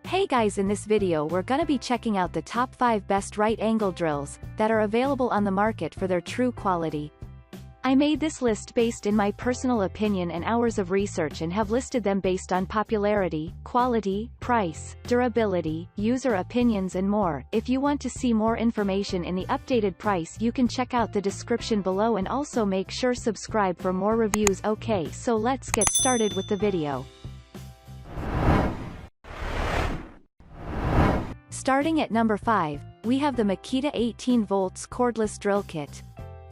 Hey guys, in this video we're gonna be checking out the top 5 best right angle drills that are available on the market for their true quality. I made this list based in my personal opinion and hours of research and have listed them based on popularity, quality, price, durability, user opinions and more. If you want to see more information in the updated price, you can check out the description below and also make sure subscribe for more reviews. Okay, so let's get started with the video. Starting at number 5, we have the Makita 18 volts cordless drill kit.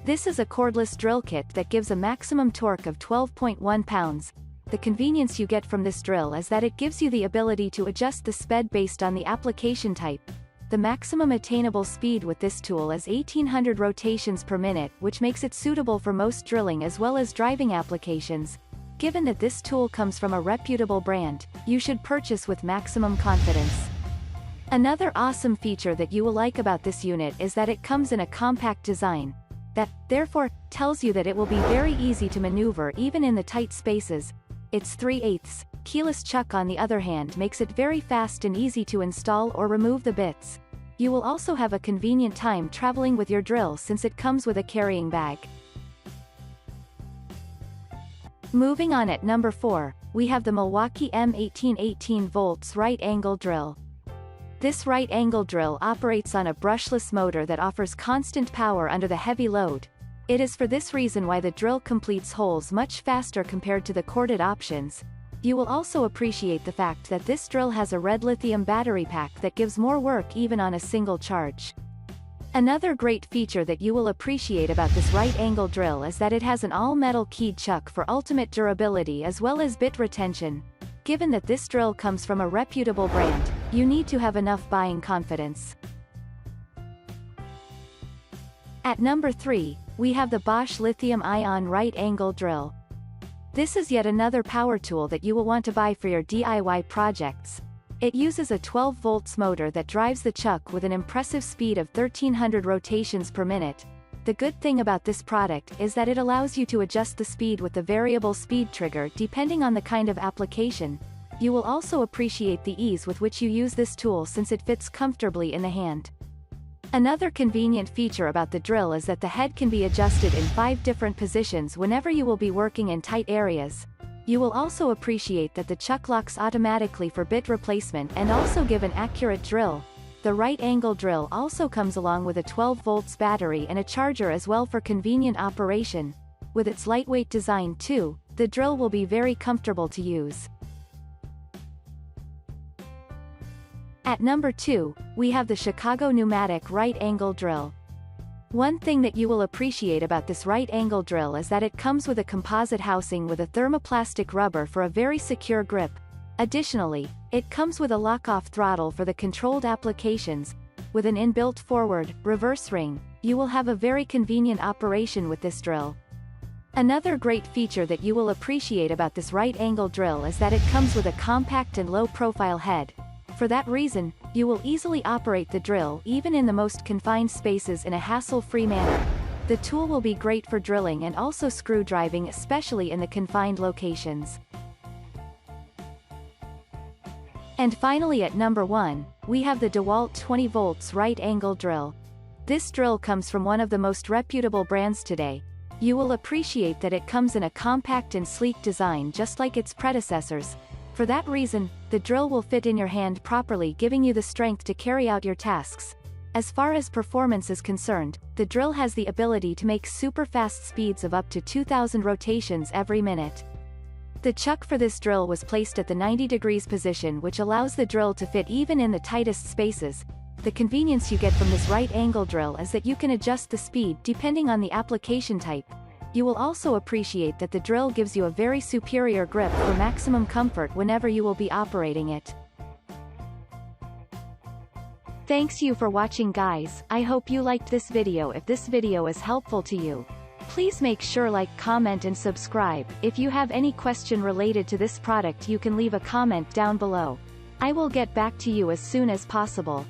This is a cordless drill kit that gives a maximum torque of 12.1 pounds. The convenience you get from this drill is that it gives you the ability to adjust the speed based on the application type. The maximum attainable speed with this tool is 1800 rotations per minute, which makes it suitable for most drilling as well as driving applications. Given that this tool comes from a reputable brand, you should purchase with maximum confidence. Another awesome feature that you will like about this unit is that it comes in a compact design. That, therefore, tells you that it will be very easy to maneuver even in the tight spaces. Its 3/8 keyless chuck on the other hand makes it very fast and easy to install or remove the bits. You will also have a convenient time traveling with your drill since it comes with a carrying bag. Moving on, at number 4, we have the Milwaukee M18 18 volts right angle drill. This right angle drill operates on a brushless motor that offers constant power under the heavy load. It is for this reason why the drill completes holes much faster compared to the corded options. You will also appreciate the fact that this drill has a red lithium battery pack that gives more work even on a single charge. Another great feature that you will appreciate about this right angle drill is that it has an all-metal keyed chuck for ultimate durability as well as bit retention. Given that this drill comes from a reputable brand, you need to have enough buying confidence. At number 3, we have the Bosch Lithium-Ion right angle drill. This is yet another power tool that you will want to buy for your DIY projects. It uses a 12 volts motor that drives the chuck with an impressive speed of 1300 rotations per minute. The good thing about this product is that it allows you to adjust the speed with the variable speed trigger depending on the kind of application. You will also appreciate the ease with which you use this tool since it fits comfortably in the hand. Another convenient feature about the drill is that the head can be adjusted in 5 different positions whenever you will be working in tight areas. You will also appreciate that the chuck locks automatically for bit replacement and also give an accurate drill. The right angle drill also comes along with a 12 volts battery and a charger as well for convenient operation. With its lightweight design too, the drill will be very comfortable to use. At number 2, we have the Chicago Pneumatic right angle drill. One thing that you will appreciate about this right angle drill is that it comes with a composite housing with a thermoplastic rubber for a very secure grip. Additionally, it comes with a lock-off throttle for the controlled applications. With an inbuilt forward, reverse ring, you will have a very convenient operation with this drill. Another great feature that you will appreciate about this right angle drill is that it comes with a compact and low-profile head. For that reason, you will easily operate the drill even in the most confined spaces in a hassle-free manner. The tool will be great for drilling and also screw driving, especially in the confined locations. And finally, at number 1, we have the Dewalt 20 volts right angle drill. This drill comes from one of the most reputable brands today. You will appreciate that it comes in a compact and sleek design just like its predecessors. For that reason, the drill will fit in your hand properly, giving you the strength to carry out your tasks. As far as performance is concerned, the drill has the ability to make super fast speeds of up to 2000 rotations every minute. The chuck for this drill was placed at the 90 degrees position, which allows the drill to fit even in the tightest spaces. The convenience you get from this right angle drill is that you can adjust the speed depending on the application type. You will also appreciate that the drill gives you a very superior grip for maximum comfort whenever you will be operating it. Thanks you for watching guys. I hope you liked this video. If this video is helpful to you, please make sure like, comment and subscribe. If you have any question related to this product, you can leave a comment down below. I will get back to you as soon as possible.